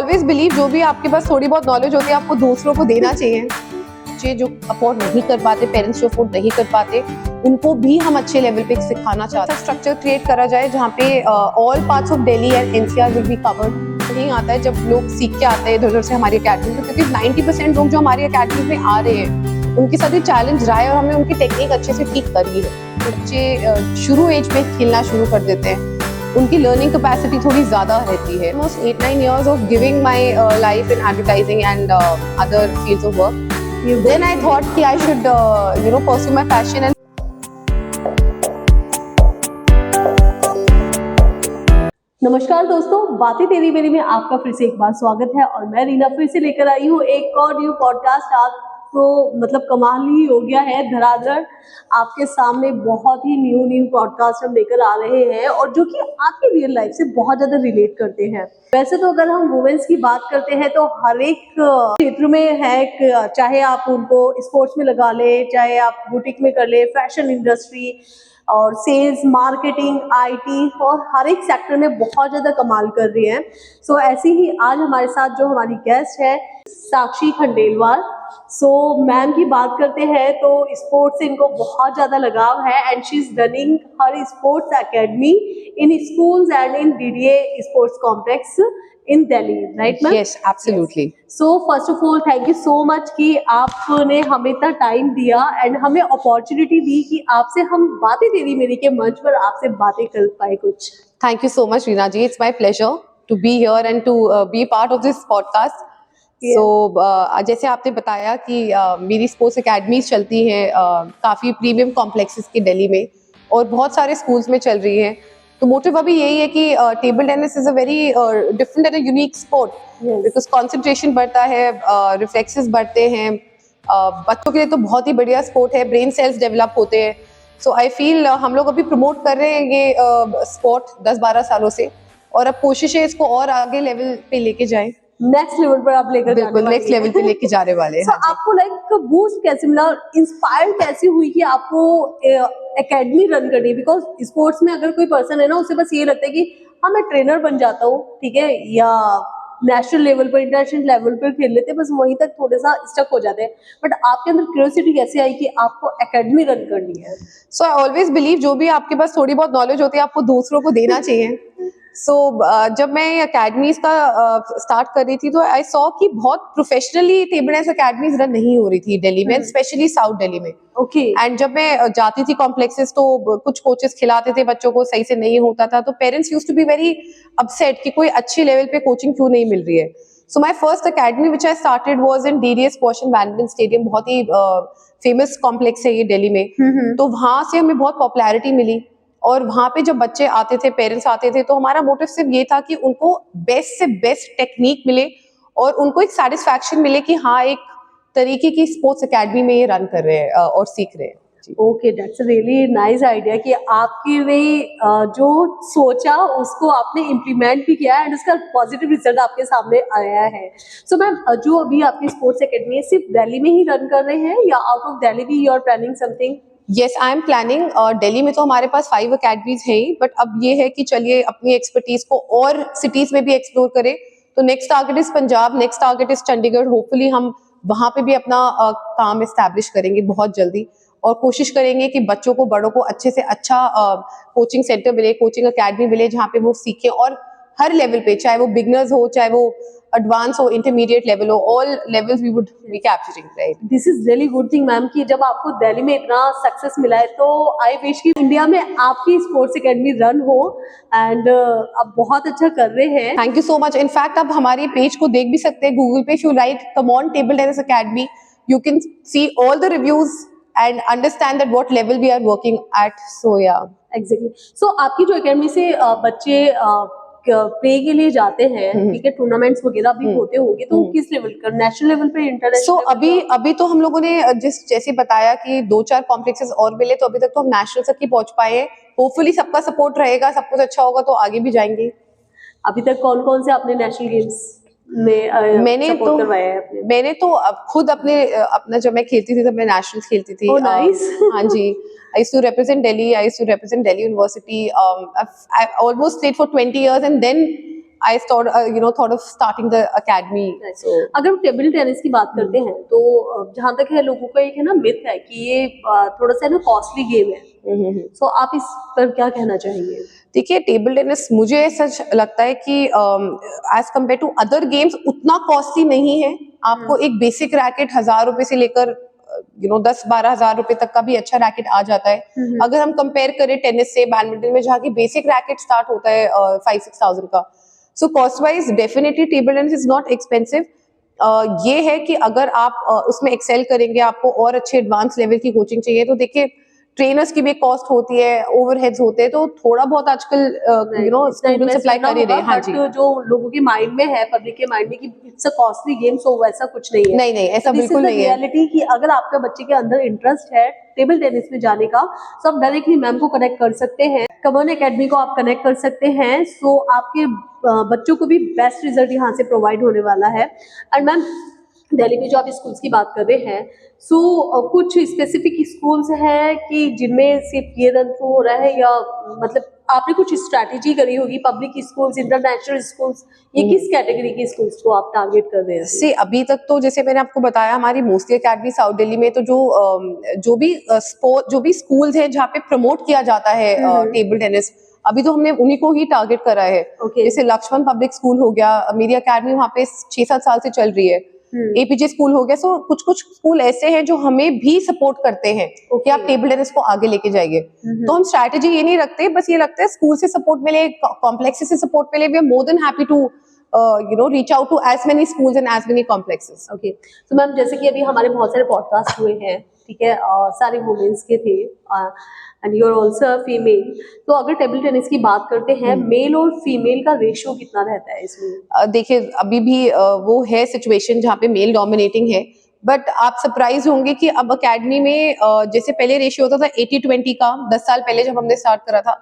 Always believe जो भी आपके पास थोड़ी बहुत नॉलेज होती है आपको दूसरों को देना चाहिए। जो अफोर्ड नहीं कर पाते, पेरेंट्स जो अफोर्ड नहीं कर पाते, उनको भी हम अच्छे लेवल पे सिखाना चाहते हैं। स्ट्रक्चर क्रिएट करा जाए जहाँ पे all parts of Delhi and NCR will be covered. नहीं आता है जब लोग सीख के आते हैं इधर उधर से हमारी अकेडमी में, क्योंकि 90% लोग जो हमारी अकेडमी में आ रहे हैं उनके साथ ये चैलेंज रहा है और हमने उनकी टेक्निक अच्छे से ठीक करी है। बच्चे शुरू एज में खेलना शुरू कर देते हैं, उनकी लर्निंग कैपेसिटी थोड़ी ज़्यादा रहती है। Almost 8-9 years of giving my life in advertising and other fields of work. Then I thought कि I should pursue my passion and नमस्कार दोस्तों, बातें तेरी मेरी में आपका फिर से एक बार स्वागत है और मैं रीना फिर से लेकर आई हूँ एक और न्यू पॉडकास्ट। आप तो मतलब कमाल ही हो गया है, धड़ाधड़ आपके सामने बहुत ही न्यू पॉडकास्ट हम लेकर आ रहे हैं और जो कि आपकी रियल लाइफ से बहुत ज्यादा रिलेट करते हैं। वैसे तो अगर हम वुमेन्स की बात करते हैं तो हर एक क्षेत्र में है, चाहे आप उनको स्पोर्ट्स में लगा ले, चाहे आप बुटीक में कर ले, फैशन इंडस्ट्री और सेल्स, मार्केटिंग, आईटी और हर एक सेक्टर में बहुत ज़्यादा कमाल कर रही हैं। सो ऐसे ही आज हमारे साथ जो हमारी गेस्ट है साक्षी खंडेलवाल। सो मैम की बात करते हैं तो स्पोर्ट्स से इनको बहुत ज़्यादा लगाव है and she is running her sports academy in schools and in DDA sports complex in Delhi, right ma'am? yes, absolutely. So first of all, thank you so much कि आपने हमें इतना टाइम दिया एंड हमें अपॉर्चुनिटी दी कि आपसे हम बातें तेरी मेरी के मंच पर आपसे बातें कर पाए कुछ। Thank you so much, Reena ji. It's my pleasure to be here and to be part of this podcast. Yeah. So जैसे आपने बताया कि मेरी स्पोर्ट्स एकेडमीज चलती हैं काफ़ी प्रीमियम कॉम्प्लेक्सेस के दिल्ली में और बहुत सारे स्कूल्स में चल रही हैं। तो मोटिव अभी यही है कि table tennis is a very different and unique sport, because concentration बढ़ता है, रिफ्लेक्सेस बढ़ते हैं। बच्चों के लिए तो बहुत ही बढ़िया स्पोर्ट है, ब्रेन सेल्स डेवलप होते हैं। सो आई फील हम लोग अभी प्रमोट कर रहे हैं ये स्पोर्ट 10-12 सालों से और अब कोशिश है इसको और आगे लेवल पे लेके जाएं। नेक्स्ट लेवल पर आप लेकर जाने वाले नेक्स्ट लेवल पे लेके जाने वाले हैं। So, आपको लाइक बूस्ट कैसे मिला, इंस्पायर कैसे हुई कि आपको एकेडमी रन करनी है? बिकॉज स्पोर्ट्स में अगर कोई पर्सन है ना उसे बस ये लगता है कि हाँ मैं ट्रेनर बन जाता हूँ, ठीक है, या नेशनल लेवल पर, इंटरनेशनल लेवल पर खेल लेते हैं, बस वहीं तक थोड़ा सा स्टक हो जाते हैं। बट आपके अंदर क्यूरियोसिटी कैसे आई कि आपको एकेडमी रन करनी है? सो आई ऑलवेज बिलीव जो भी आपके पास थोड़ी बहुत नॉलेज होती है आपको दूसरों को देना चाहिए। सो जब मैं अकेडमीज का स्टार्ट कर रही थी तो आई सॉ कि बहुत professionally table tennis academies run नहीं हो रही थी दिल्ली में, स्पेशली साउथ दिल्ली में। ओके। एंड जब मैं जाती थी कॉम्प्लेक्सेस तो कुछ कोचेस खिलाते थे बच्चों को, सही से नहीं होता था, तो parents used to be very upset कि कोई अच्छे लेवल पे कोचिंग क्यों नहीं मिल रही है। So my first academy which I started was in DDA squash and badminton stadium, बहुत ही फेमस कॉम्प्लेक्स है ये दिल्ली में। तो वहां से हमें बहुत पॉपुलैरिटी मिली और वहां पे जब बच्चे आते थे, पेरेंट्स आते थे, तो हमारा मोटिव सिर्फ ये था कि उनको बेस्ट से बेस्ट टेक्निक मिले और उनको एक सेटिस्फैक्शन मिले कि हाँ एक तरीके की स्पोर्ट्स एकेडमी में ये रन कर रहे हैं और सीख रहे हैं। Okay, that's a really nice idea कि आपके ने जो सोचा उसको आपने इम्प्लीमेंट भी किया एंड उसका पॉजिटिव रिजल्ट आपके सामने आया है। सो मैम, जो अभी आपकी स्पोर्ट्स एकेडमी है सिर्फ दिल्ली में ही रन कर रहे हैं या आउट ऑफ दिल्ली भी you are planning something? Yes, I am planning. Delhi में तो हमारे पास 5 अकेडमीज हैं ही, बट अब ये है कि चलिए अपनी एक्सपर्टीज को और सिटीज में भी एक्सप्लोर करें। तो next target is Punjab, next target is Chandigarh. Hopefully हम वहां पे भी अपना काम एस्टैब्लिश करेंगे बहुत जल्दी और कोशिश करेंगे कि बच्चों को, बड़ों को अच्छे से अच्छा कोचिंग सेंटर मिले, कोचिंग अकेडमी मिले जहाँ पे वो सीखें और हर लेवल पे, चाहे वो बिगनर्स हो, चाहे वो एडवांस हो, इंटरमीडिएट लेवल हो, all levels we would be capturing, right? This is really good thing ma'am कि जब आपको दिल्ली में इतना सक्सेस मिला है तो आई विश कि इंडिया में आपकी स्पोर्ट्स एकेडमी रन हो एंड आप बहुत अच्छा कर रहे हैं। Thank you so much. In fact आप हमारे पेज को देख भी सकते हैं गूगल पे, if you right come on table tennis academy, you can see all the reviews and understand that what level we are working at. So yeah, exactly. So आपकी जो एकेडमी से बच्चे प्ले के लिए जाते हैं, ठीक है, टूर्नामेंट्स वगैरह भी होते होंगे, तो किस लेवल का, नेशनल लेवल पे, इंटरनेशनल? सो अभी तो हम लोगों ने जैसे बताया कि 2-4 कॉम्प्लेक्सेस और मिले, तो अभी तक तो हम नेशनल तक ही पहुंच पाए हैं। होपफुली सबका सपोर्ट रहेगा, सब कुछ अच्छा होगा तो आगे भी जाएंगे। अभी तक कौन कौन से आपने नेशनल गेम्स में मैंने तो खुद अपना जब मैं खेलती थी तब मैं नेशनल्स खेलती थी। नाइस। हाँ जी, I used to represent Delhi. I used to represent Delhi University. I almost stayed for 20 years and then I thought of starting the academy. So अगर हम टेबल टेनिस की बात करते हैं तो जहाँ तक है लोगों का एक है ना मिथ है कि ये थोड़ा सा ना कॉस्टली गेम है, सो आप इस पर क्या कहना चाहेंगे? देखिए, टेबल टेनिस मुझे सच लगता है कि as compare to other games उतना कॉस्टली नहीं है। आपको एक बेसिक रैकेट 1000 रुपए से लेकर 10-12 हजार रुपए तक का भी अच्छा रैकेट आ जाता है। अगर हम कंपेयर करें टेनिस से, बैडमिंटन में जहाँ की बेसिक रैकेट स्टार्ट होता है 5-6 thousand का। So cost wise definitely table tennis is not expensive. ये है कि अगर आप उसमें एक्सेल करेंगे, आपको और अच्छे एडवांस लेवल की कोचिंग चाहिए, तो देखिए ट्रेनर्स की भी कॉस्ट होती है, ओवरहेड्स होते हैं, तो थोड़ा बहुत आजकल स्टूडेंट सप्लाई कर ही रहे हैं। हाँ जी, जो लोगों के माइंड में है, पब्लिक के माइंड में कि इट्स अ कॉस्टली गेम, सो वैसा कुछ नहीं है। नहीं ऐसा बिल्कुल नहीं है। रियलिटी कि अगर आपका बच्चे के अंदर इंटरेस्ट है टेबल टेनिस में जाने का, तो आप डायरेक्टली मैम को कनेक्ट कर सकते हैं, कमन एकेडमी को आप कनेक्ट कर सकते हैं। सो आपके बच्चों को भी बेस्ट रिजल्ट यहाँ से प्रोवाइड होने वाला है। एंड मैम, दिल्ली में जो आप स्कूल्स की बात कर रहे हैं, सो कुछ स्पेसिफिक स्कूल्स हैं कि जिनमें सिर्फ ये रन थ्रू हो रहा है, या मतलब आपने कुछ स्ट्रैटेजी करी होगी, पब्लिक स्कूल्स, इंटरनेशनल स्कूल्स, ये किस कैटेगरी के स्कूल्स को आप टारगेट कर रहे हैं? से अभी तक तो जैसे मैंने आपको बताया, हमारी मोस्टली अकेडमी साउथ दिल्ली में, तो जो भी स्पोर्ट, जो भी स्कूल्स हैं जहाँ पे प्रमोट किया जाता है टेबल टेनिस, अभी तो हमने उन्हीं को ही टारगेट करा है। जैसे लक्ष्मण पब्लिक स्कूल हो गया, मेरी अकेडमी वहाँ पे 6-7 साल से चल रही है। एपीजे स्कूल हो गया। सो कुछ स्कूल ऐसे हैं जो हमें भी सपोर्ट करते हैं कि आप टेबल टेनिस को आगे लेके जाइए। तो हम स्ट्रैटेजी ये नहीं रखते, बस ये रखते हैं स्कूल से सपोर्ट मिले, कॉम्प्लेक्सेस से सपोर्ट मिले, we are more than happy to reach out to as many schools and as many complexes. Okay, तो मैम जैसे कि अभी हमारे बहुत सारे पॉडकास्ट हुए हैं, ठीक है, सारे वुमेन्स के थे, and you are also female, तो अगर टेबल टेनिस की बात करते हैं, मेल और फीमेल का रेशियो कितना रहता है इसमें? देखिए, अभी भी वो है सिचुएशन जहाँ पे मेल डोमिनेटिंग है, बट आप सरप्राइज होंगे कि अब अकेडमी में जैसे पहले रेशियो होता था 80-20 का, 10 साल पहले जब हमने स्टार्ट करा था,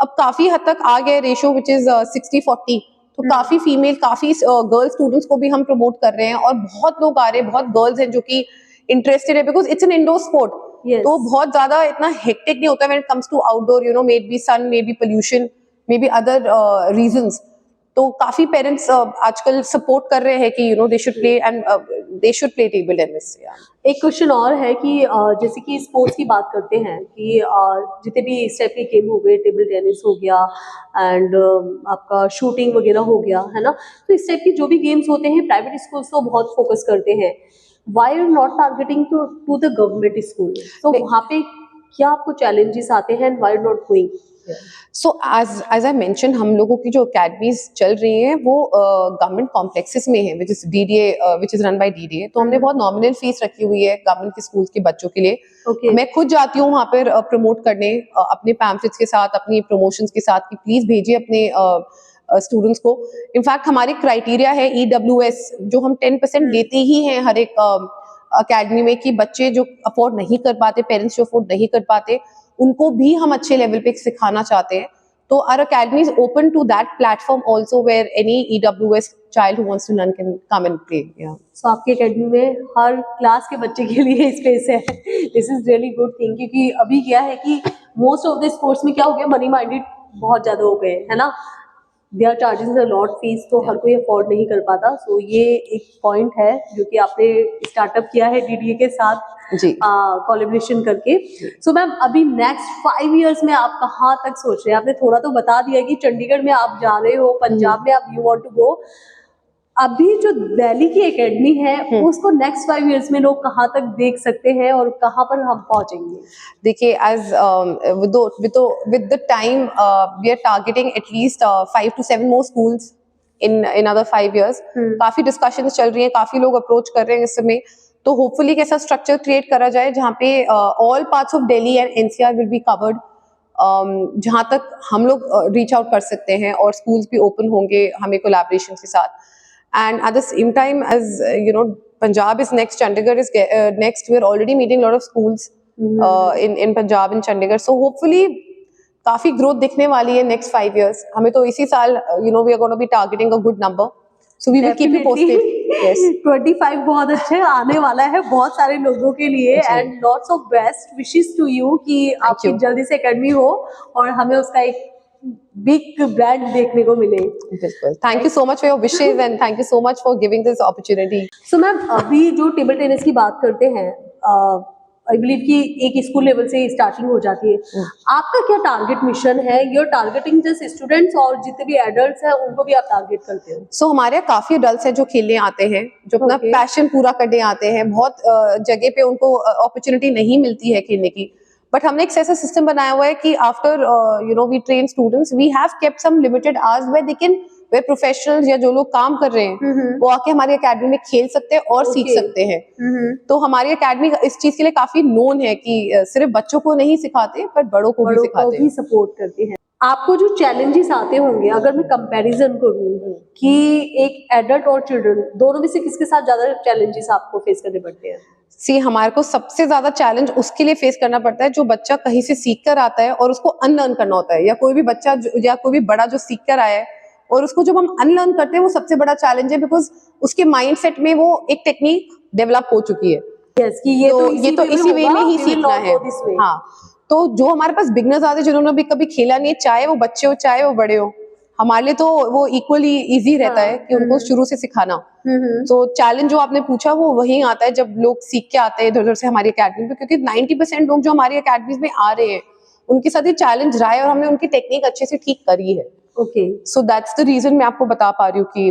अब काफी हद तक आ गया रेशियो विच इज 60-40। तो काफी फीमेल, काफी गर्ल स्टूडेंट्स को भी हम प्रमोट कर रहे हैं, और बहुत लोग आ रहे हैं, बहुत गर्ल्स हैं जो कि इंटरेस्टेड है, because it's an indoor sport. तो बहुत ज्यादा इतना हेक्टिक नहीं होता when it comes to outdoor, may be sun, may be pollution, may be other reasons. तो काफी पेरेंट्स आजकल सपोर्ट कर रहे हैं कि they should play, and they should play table tennis. एक क्वेश्चन और है कि जैसे कि स्पोर्ट्स की बात करते हैं कि जितने भी इस टाइप के गेम हो गए, टेबल टेनिस हो गया एंड आपका शूटिंग वगैरह हो गया, है ना, तो इस टाइप की जो भी गेम्स होते हैं, प्राइवेट स्कूल्स तो बहुत फोकस करते हैं। Why are not targeting to the government school? तो वहाँ पे क्या आपको चैलेंजेस आते हैं, why not going? So as I mention, हम लोगों की जो अकेडमीज चल रही हैं वो गवर्नमेंट कॉम्प्लेक्सेस में है, which is DDA, which is run by DDA. तो हमने बहुत नॉमिनल फीस रखी हुई है गवर्नमेंट के स्कूल्स के बच्चों के लिए। मैं खुद जाती हूँ वहाँ पर प्रमोट करने, अपने पैम्फलेट्स के साथ, अपनी प्रमोशंस के साथ, कि प्लीज भेजिए अपने स्टूडेंट्स को। इनफैक्ट हमारे क्राइटेरिया है EWS, जो हम 10% देते ही हैं हर एक अकेडमी में, कि बच्चे जो अफोर्ड नहीं कर पाते, पेरेंट्स जो अफोर्ड नहीं कर पाते, उनको भी हम अच्छे लेवल पे सिखाना चाहते हैं। तो our academy is open to that platform also, where any EWS child who wants to learn can come and play. So आपकी अकेडमी में हर क्लास के बच्चे के लिए स्पेस है। This is really good thing, क्योंकि अभी क्या है कि मोस्ट ऑफ द स्पोर्ट्स में क्या हो गया, मनी माइंडेड बहुत ज्यादा हो गए, है ना, they are charging a lot fees, तो हर कोई अफोर्ड नहीं कर पाता। सो ये एक पॉइंट है जो कि आपने स्टार्टअप किया है डीडीए के साथ कोलैबोरेशन करके। सो मैम, अभी नेक्स्ट 5 इयर्स में आप कहाँ तक सोच रहे हैं? आपने थोड़ा तो बता दिया कि चंडीगढ़ में आप जा रहे हो, पंजाब में आप यू वांट टू गो। अभी जो दिल्ली की एकेडमी है, उसको नेक्स्ट 5 इयर्स में लोग कहाँ तक देख सकते हैं और कहाँ पर हम पहुंचेंगे? देखिए, as with the time we are targeting at least 5 to 7 more schools in another 5 years. काफी डिस्कशंस चल रही हैं, काफी लोग अप्रोच कर रहे हैं इस समय। तो होपफुली कैसा स्ट्रक्चर क्रिएट करा जाए जहाँ पे all parts of Delhi and NCR will be covered, जहाँ तक हम लोग रीच आउट कर सकते हैं, और स्कूल्स भी ओपन होंगे हमें कोलैबोरेशन के साथ। And at the same time, as Punjab is next, Chandigarh is next. We are already meeting a lot of schools in Punjab and Chandigarh. So hopefully, काफी growth दिखने वाली है next 5 years. हमें तो इसी साल, we are going to be targeting a good number. So we will keep you posted. Yes. 25 बहुत अच्छे आने वाला है बहुत सारे लोगों के लिए, and lots of best wishes to you कि आपकी जल्दी से एकेडमी हो और हमें उसका एक बिग ब्रांड देखने को मिले। बिल्कुल, thank you so much for your wishes and thank you so much for giving this opportunity. So ma'am, अभी जो टेबल टेनिस की बात करते हैं, आई बिलीव कि एक स्कूल लेवल से स्टार्टिंग हो जाती है। आपका क्या टारगेट मिशन है? यूर टारगेटिंग जस्ट स्टूडेंट्स और जितने भी एडल्ट्स हैं उनको भी आप टारगेट करते हो? सो हमारे यहाँ काफी अडल्ट हैं जो खेलने आते हैं, जो अपना Okay. पैशन पूरा करने आते हैं। बहुत जगह पे उनको अपॉर्चुनिटी नहीं मिलती है खेलने की, बट हमने एक ऐसा सिस्टम बनाया हुआ है कि after we train students, we have kept some limited hours where they can, वे प्रोफेशनल्स या जो लोग काम कर रहे हैं वो आके हमारी एकेडमी में खेल सकते हैं और सीख Okay. सकते हैं। तो हमारी एकेडमी इस चीज के लिए काफी नोन है कि सिर्फ बच्चों को नहीं सिखाते पर बड़ों को भी बड़ों को सिखाते भी हैं। सपोर्ट करते हैं। आपको जो चैलेंजेस आते होंगे, अगर मैं कंपैरिजन करूं कि एक एडल्ट और चिल्ड्रन दोनों में से किसके साथ ज्यादा चैलेंजेस आपको फेस करने पड़ते हैं? सी हमारे को सबसे ज्यादा चैलेंज उसके लिए फेस करना पड़ता है जो बच्चा कहीं से सीख कर आता है और उसको अनलर्न करना होता है, या कोई भी बच्चा या कोई भी बड़ा जो सीख कर आया है और उसको जब हम अनलर्न करते हैं वो सबसे बड़ा चैलेंज है, बिकॉज उसके माइंडसेट में वो एक टेक्निक डेवलप हो चुकी है। यस, कि ये तो इसी वे में ही सीखना है। हाँ, तो जो हमारे पास बिगनर्स आते हैं जिन्होंने भी कभी खेला नहीं, चाहे वो बच्चे हो चाहे वो बड़े हो, हमारे लिए तो वो इक्वली इजी रहता है कि उनको शुरू से सिखाना। तो चैलेंज जो आपने पूछा वो वही आता है जब लोग सीख के आते हैं इधर उधर से हमारी एकेडमी पे, क्योंकि 90% लोग जो हमारी एकेडमी में आ रहे हैं उनके साथ ही चैलेंज रहा है और हमने उनकी टेक्निक अच्छे से ठीक करी है। Okay, so that's the reason मैं आपको बता पा रही हूँ कि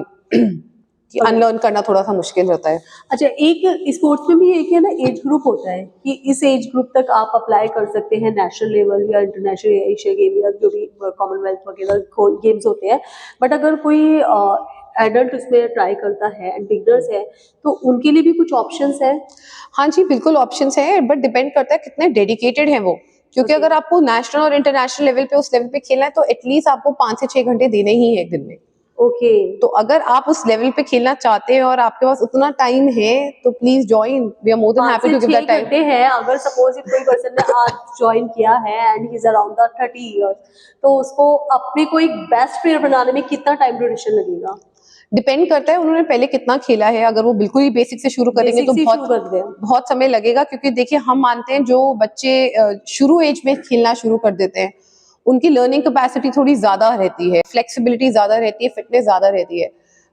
अनलर्न करना थोड़ा सा मुश्किल रहता है। अच्छा, एक स्पोर्ट्स में भी एक है ना एज ग्रुप होता है कि इस एज ग्रुप तक आप अप्लाई कर सकते हैं नेशनल लेवल या इंटरनेशनल एशिया गेम या जो भी कॉमनवेल्थ वगैरह गेम्स होते हैं। बट अगर कोई एडल्ट उसमें ट्राई करता है एंड बिगनर्स है तो उनके लिए भी कुछ ऑप्शंस है? हाँ जी, बिल्कुल ऑप्शंस है, बट डिपेंड करता है कितने डेडिकेटेड हैं वो। क्योंकि अगर आपको नेशनल और इंटरनेशनल लेवल पे उस लेवल पे खेलना है तो एटलीस्ट आपको 5 से 6 घंटे देने ही है एक दिन में। ओके, तो अगर आप उस लेवल पे खेलना चाहते हैं और आपके पास उतना टाइम है तो please join, we are more than happy to give that time. घंटे है। अगर सपोज कोई पर्सन ने आज ज्वाइन किया है and he is around the 30 years, तो उसको अपने को एक बेस्ट प्लेयर बनाने में कितना टाइम ड्यूरेशन लगेगा? डिपेंड करता है उन्होंने पहले कितना खेला है। अगर वो बिल्कुल ही बेसिक से शुरू करेंगे तो बहुत समय लगेगा, क्योंकि देखिए हम मानते हैं जो बच्चे शुरू एज में खेलना शुरू कर देते हैं उनकी लर्निंग कैपेसिटी थोड़ी ज्यादा रहती है, फ्लेक्सिबिलिटी ज्यादा रहती है, फिटनेस ज्यादा रहती है।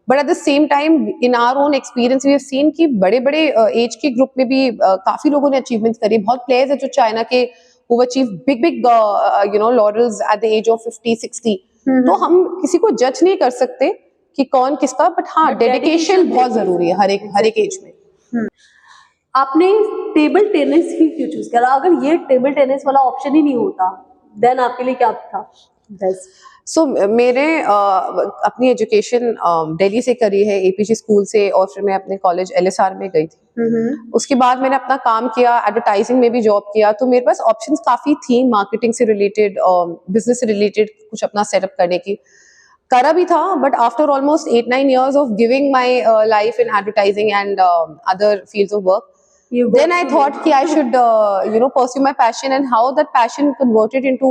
But at the same time in our own experience we have seen कि बड़े बड़े एज के ग्रुप में भी काफी लोगों ने अचीवमेंट्स करी। बहुत प्लेयर्स है जो चाइना के who achieve big laurels at the age of 50-60। तो हम किसी को जज नहीं कर सकते कि कौन किसका, बट हाँ डेडिकेशन बहुत जरूरी है हर एक एज में। आपने टेबल टेनिस ही क्यों चूज करा? अगर ये टेबल टेनिस वाला ऑप्शन ही नहीं होता देन आपके लिए क्या था? सो मेरे अपनी एजुकेशन दिल्ली से करी है, एपीजी स्कूल से, और फिर मैं अपने कॉलेज एलएसआर में गई थी। उसके बाद मैंने अपना काम किया, एडवर्टाइजिंग में भी जॉब किया, तो मेरे पास ऑप्शंस काफी थी मार्केटिंग से रिलेटेड, बिजनेस से रिलेटेड कुछ अपना सेटअप करने की। करा भी था, but after almost 8-9 years of giving my life in advertising and other fields of work, then I thought कि I should pursue my passion, and how that passion converted into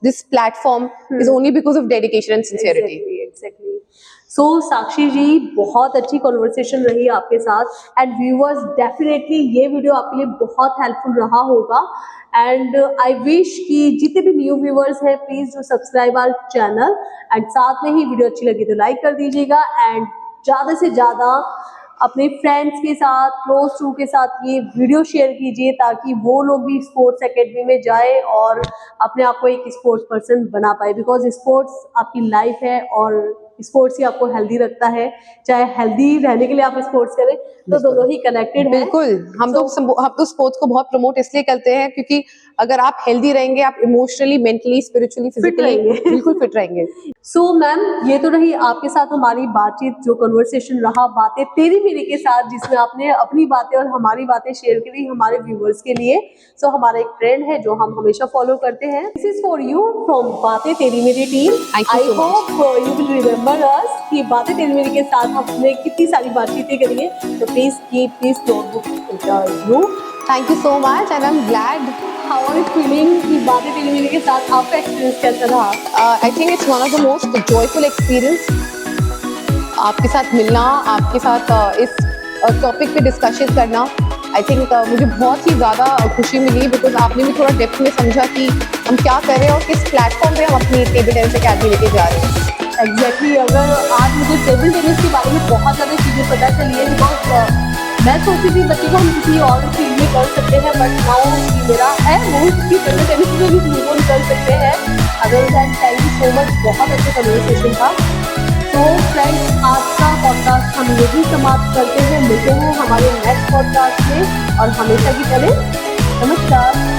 this platform is only because of dedication and sincerity. Exactly. So साक्षी जी, बहुत अच्छी conversation रही आपके साथ and viewers definitely ये video आपके लिए बहुत हेल्पफुल रहा होगा। एंड आई विश कि जितने भी न्यू व्यूअर्स हैं please do subscribe our channel and साथ में ही वीडियो अच्छी लगी तो लाइक कर दीजिएगा एंड ज़्यादा से ज़्यादा अपने फ्रेंड्स के साथ, क्लोज टू के साथ ये वीडियो शेयर कीजिए ताकि वो लोग भी स्पोर्ट्स एकेडमी में जाए और अपने आप को एक स्पोर्ट्स पर्सन बना पाए। बिकॉज स्पोर्ट्स आपकी लाइफ है और स्पोर्ट्स ही आपको हेल्दी रखता है। चाहे हेल्दी रहने के लिए आप स्पोर्ट्स करें तो दोनों ही कनेक्टेड है। बिल्कुल, हम तो स्पोर्ट्स को बहुत प्रमोट इसलिए करते हैं क्योंकि अगर आप हेल्दी रहेंगे, आप इमोशनली, मेंटली, स्पिरिचुअली, फिजिकली बिल्कुल फिट रहेंगे। सो मैम, ये तो रही आपके साथ हमारी बातचीत, जो कन्वर्सेशन रहा बातें तेरी मेरी के साथ, जिसमें आपने अपनी बातें और हमारी बातें शेयर करी हमारे व्यूअर्स के लिए। सो हमारा एक ट्रेंड है जो हम हमेशा फॉलो करते हैं। This is for you from बातें तेरी मेरी team. I hope you will remember us कि बातें तेरी मेरी के साथ हमने कितनी सारी बातचीतें करी है। तो please keep this notebook you. Thank you so much and I am glad. How are you feeling कि बातें तेरी मेरी के साथ आपका एक्सपीरियंस कैसा रहा? I think it's one of the most joyful experience. आपके साथ मिलना, आपके साथ इस टॉपिक पे डिस्कशन करना, आई थिंक मुझे बहुत ही ज़्यादा खुशी मिली, बिकॉज आपने भी थोड़ा डेप्थ में समझा कि हम क्या कर रहे हैं और किस प्लेटफॉर्म पे हम अपनी टेबल टेनिस अकेडमी लेके जा रहे हैं। एग्जैक्टली अगर आज मुझे टेबल टेनिस के बारे में बहुत ज़्यादा चीज़ें पता चली है, बिकॉज मैं सोचती थी बच्चे को हम किसी और फील्ड में कर सकते हैं, बट नाउ मेरा है वो कि टेबल टेनिस में भी मूव ऑन कर सकते हैं। Other than thank you so much, बहुत अच्छा कन्वर्सेशन था। तो फ्रेंड्स, आज का पॉडकास्ट हम यही समाप्त करते हैं, मिलते हैं हमारे नेक्स्ट पॉडकास्ट में, और हमेशा की तरह नमस्कार।